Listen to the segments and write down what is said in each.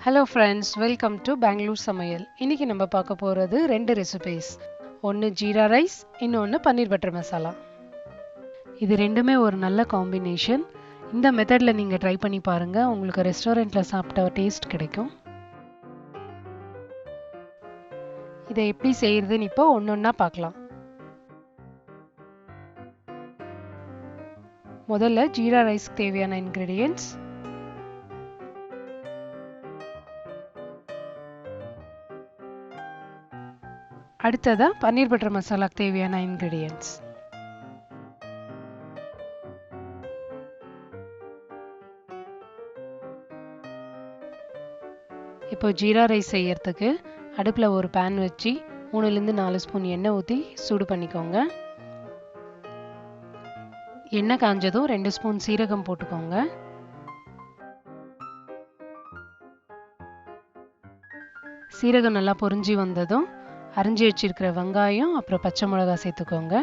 Hello friends, welcome to Bangalore Samayal. இன்னைக்கு நம்ம பார்க்க போறது ரெண்டு ரெசிபீஸ். ஒன்னு ஜீரா ரைஸ், இன்னொன்னு பன்னீர் பட்டர் மசாலா. இது ரெண்டுமே ஒரு நல்ல காம்பினேஷன். இந்த மெத்தட்ல நீங்க ட்ரை பண்ணி பாருங்க. உங்களுக்கு ரெஸ்டாரன்ட்ல சாப்பிட்ட டேஸ்ட் கிடைக்கும். இதை எப்படி செய்யறதுன்னு இப்போ ஒன்னொன்னா பார்க்கலாம். முதல்ல ஜீரா ரைஸ்க்கு தேவையான இன்கிரிடியன்ட்ஸ். அடுத்ததா பன்னீர் பட்டர் மசாலாக்கு தேவையான இன்கிரிடியன்ட்ஸ். இப்போ ஜீரா ரைஸ் செய்யறதுக்கு அடுப்புல ஒரு பேன் வச்சு 3 லிருந்து 4 ஸ்பூன் எண்ணெய் ஊற்றி சூடு பண்ணிக்கோங்க. எண்ணெய் காஞ்சதும் 2 ஸ்பூன் சீரகம் போட்டுக்கோங்க. சீரகம் நல்லா பொரிஞ்சு வந்ததும் அரிஞ்சு வச்சிருக்கிற வெங்காயம் அப்புறம் பச்சை மிளகாய் சேர்த்துக்கோங்க.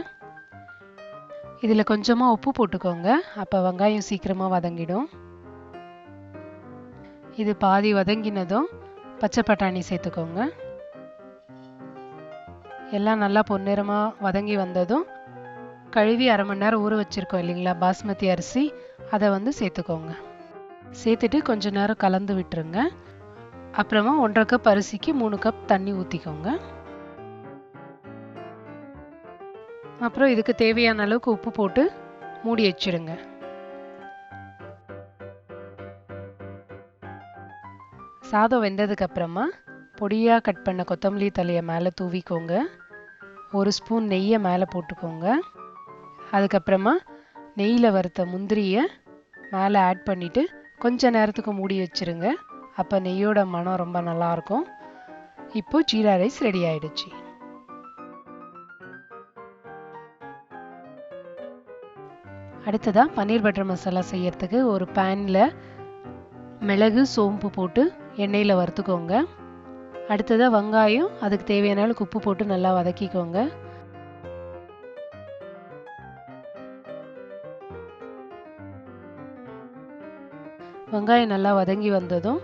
இதில் கொஞ்சமாக உப்பு போட்டுக்கோங்க, அப்போ வெங்காயம் சீக்கிரமாக வதங்கிடும். இது பாதி வதங்கினதும் பச்சை பட்டாணி சேர்த்துக்கோங்க. எல்லாம் நல்லா பொன்னிறமாக வதங்கி வந்ததும் கழுவி அரை மணி நேரம் ஊற வச்சுருக்கோம் இல்லைங்களா பாஸ்மதி அரிசி, அதை சேர்த்துக்கோங்க. சேர்த்துட்டு கொஞ்ச நேரம் கலந்து விட்டுருங்க. அப்புறமா 1.5 கப் அரிசிக்கு 3 கப் தண்ணி ஊற்றிக்கோங்க. அப்புறம் இதுக்கு தேவையான அளவுக்கு உப்பு போட்டு மூடி வச்சிடுங்க. சாதம் வெந்ததுக்கு அப்புறமா பொடியாக கட் பண்ண கொத்தமல்லி தழையை மேலே தூவிக்கோங்க. 1 ஸ்பூன் நெய்யை மேலே போட்டுக்கோங்க. அதுக்கப்புறமா நெய்யில் வறுத்த முந்திரியை மேலே ஆட் பண்ணிவிட்டு கொஞ்ச நேரத்துக்கு மூடி வச்சிருங்க. அப்போ நெய்யோட மனம் ரொம்ப நல்லாயிருக்கும். இப்போது ஜீரா ரைஸ் ரெடி ஆயிடுச்சு. அடுத்ததா பன்னீர் பட்டர் மசாலா செய்யறதுக்கு ஒரு பேனில் மிளகு சோம்பு போட்டு எண்ணெயில் வறுத்துக்கோங்க. அடுத்ததா வெங்காயம், அதுக்கு தேவையான அளவுக்கு உப்பு போட்டு நல்லா வதக்கிக்கோங்க. வெங்காயம் நல்லா வதங்கி வந்ததும்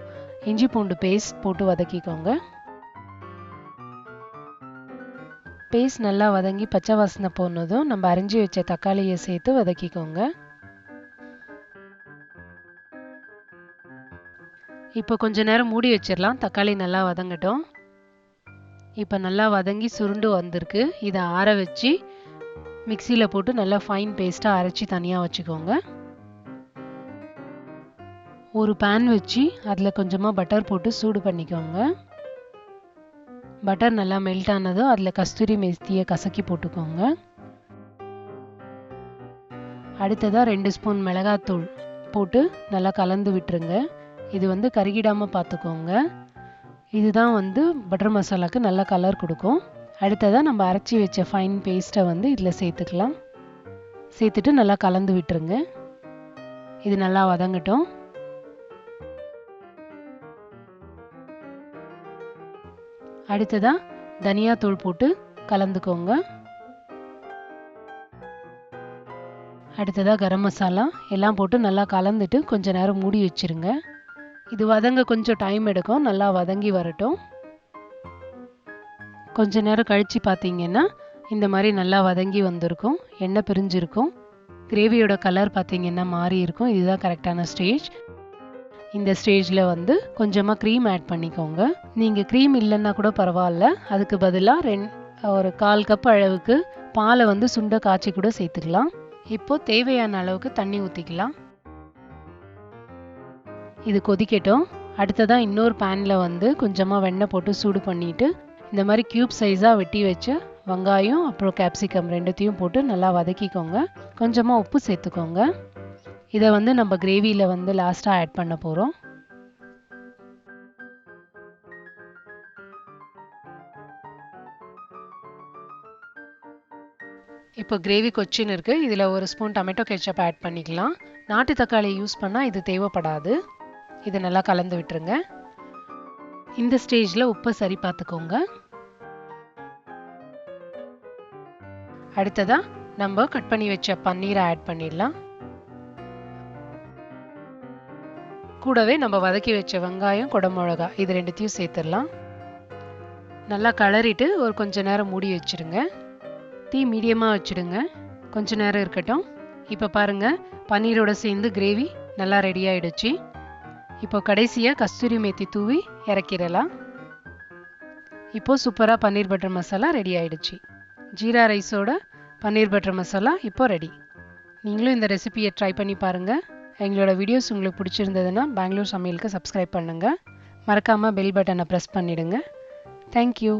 இஞ்சி பூண்டு பேஸ்ட் போட்டு வதக்கிக்கோங்க. பேஸ்ட் நல்லா வதங்கி பச்சை வாசனை போனதும் நம்ம அரிஞ்சு வச்ச தக்காளியை சேர்த்து வதக்கிக்கோங்க. இப்போ கொஞ்ச நேரம் மூடி வச்சிடலாம், தக்காளி நல்லா வதங்கட்டும். இப்போ நல்லா வதங்கி சுருண்டு வந்திருக்கு. இதை ஆற வச்சு மிக்சியில் போட்டு நல்லா ஃபைன் பேஸ்ட்டாக அரைச்சி தனியாக வச்சுக்கோங்க. ஒரு பேன் வச்சு அதில் கொஞ்சமாக பட்டர் போட்டு சூடு பண்ணிக்கோங்க. பட்டர் நல்லா மெல்ட் ஆனதும் அதில் கஸ்தூரி மேத்தியை கசக்கி போட்டுக்கோங்க. அடுத்ததாக 2 ஸ்பூன் மிளகாத்தூள் போட்டு நல்லா கலந்து விட்டுருங்க. இது கருகிடாமல் பார்த்துக்கோங்க. இதுதான் பட்டர் மசாலாவுக்கு நல்ல கலர் கொடுக்கும். அடுத்ததாக நம்ம அரைச்சி வச்ச ஃபைன் பேஸ்ட்டை இதில் சேர்த்துக்கலாம். சேர்த்துட்டு நல்லா கலந்து விட்டுருங்க. இது நல்லா வதங்கட்டும். அடுத்ததா தனியாத்தூள் போட்டு கலந்துக்கோங்க. அடுத்ததா கரம் மசாலா எல்லாம் போட்டு நல்லா கலந்துட்டு கொஞ்ச நேரம் மூடி வச்சிருங்க. இது வதங்க கொஞ்சம் டைம் எடுக்கும், நல்லா வதங்கி வரட்டும். கொஞ்ச நேரம் கழிச்சு பார்த்தீங்கன்னா இந்த மாதிரி நல்லா வதங்கி வந்திருக்கும், எண்ணெய் பிரிஞ்சிருக்கும். கிரேவியோட கலர் பார்த்தீங்கன்னா மாறி இருக்கும். இதுதான் கரெக்டான ஸ்டேஜ். இந்த ஸ்டேஜில் கொஞ்சமாக க்ரீம் ஆட் பண்ணிக்கோங்க. நீங்கள் க்ரீம் இல்லைன்னா கூட பரவாயில்ல, அதுக்கு பதிலாக ஒரு 1/4 கப் அளவுக்கு பாலை சுண்ட காய்ச்சி கூட சேர்த்துக்கலாம். இப்போது தேவையான அளவுக்கு தண்ணி ஊற்றிக்கலாம். இது கொதிக்கட்டும். அடுத்ததாக இன்னொரு பேனில் கொஞ்சமாக வெண்ணெய் போட்டு சூடு பண்ணிவிட்டு இந்த மாதிரி க்யூப் சைஸாக வெட்டி வச்ச வெங்காயம் அப்புறம் கேப்சிகம் ரெண்டுத்தையும் போட்டு நல்லா வதக்கிக்கோங்க. கொஞ்சமாக உப்பு சேர்த்துக்கோங்க. இதை நம்ம கிரேவியில் லாஸ்ட்டாக ஆட் பண்ண போகிறோம். இப்போ கிரேவி கொச்சின்னு இருக்குது. இதில் 1 ஸ்பூன் டொமேட்டோ கெச்சப் ஆட் பண்ணிக்கலாம். நாட்டு தக்காளி யூஸ் பண்ணால் இது தேவைப்படாது. இதை நல்லா கலந்து விட்டுருங்க. இந்த ஸ்டேஜில் உப்பை சரி பார்த்துக்கோங்க. அடுத்ததாக நம்ம கட் பண்ணி வச்ச பன்னீரை ஆட் பண்ணிடலாம். கூடவே நம்ம வதக்கி வச்ச வெங்காயம் குடமிளகா இது ரெண்டுத்தையும் சேர்த்துடலாம். நல்லா கலரிட்டு ஒரு கொஞ்ச நேரம் மூடி வச்சுடுங்க. தீ மீடியமாக வச்சுடுங்க. கொஞ்ச நேரம் இருக்கட்டும். இப்போ பாருங்கள், பன்னீரோட சேர்ந்து கிரேவி நல்லா ரெடி ஆகிடுச்சு. இப்போ கடைசியாக கஸ்தூரி மேத்தி தூவி இறக்கிடலாம். இப்போது சூப்பராக பன்னீர் பட்டர் மசாலா ரெடி ஆகிடுச்சு. ஜீரா ரைஸோட பன்னீர் பட்டர் மசாலா இப்போ ரெடி. நீங்களும் இந்த ரெசிபியை ட்ரை பண்ணி பாருங்கள். எங்களோட வீடியோஸ் உங்களுக்கு பிடிச்சிருந்ததுன்னா பெங்களூர் சமையலுக்கு சப்ஸ்கிரைப் பண்ணுங்கள். மறக்காமல் பெல் பட்டனை ப்ரெஸ் பண்ணிவிடுங்க. தேங்க்யூ.